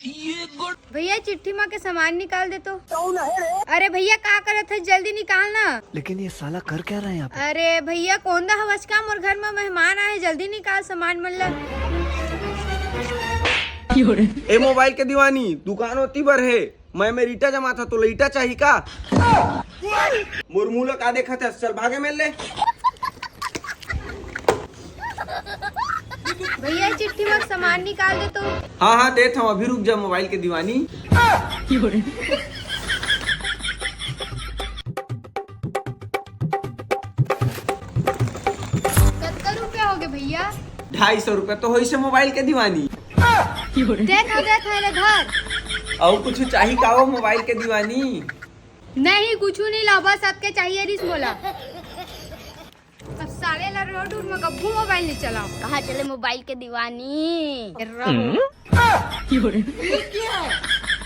भैया चिट्ठी माँ के सामान निकाल दे तो। अरे भैया क्या करे थे, जल्दी निकालना। लेकिन ये साला कर क्या रहा है यहाँ पे? अरे भैया कौन दा हवस काम, और घर में मेहमान आए, जल्दी निकाल सामान मतलब। ए मोबाइल के दीवानी, दुकान होती बर है, मैं रीटा जमा था तो लईटा चाहिए का? मुरमुला का देखा था, चल भागे मिल ले। भैया चिट्ठी माँ सामान निकाल दे तो। हाँ हाँ देख हम अभी, रुक जा मोबाइल के दीवानी। 70 रुपया हो गए भैया। 250 रुपए तो हो से मोबाइल के दीवानी। देख मेरे घर। और कुछ चाहिए का हो मोबाइल के दीवानी? नहीं कुछ नहीं ला, बस सबके चाहिए रिस बोला। अब साले ला रोड में गब्बू मोबाइल नहीं चलाओ। कहाँ चले मोबाइल के दीवानी? रहो।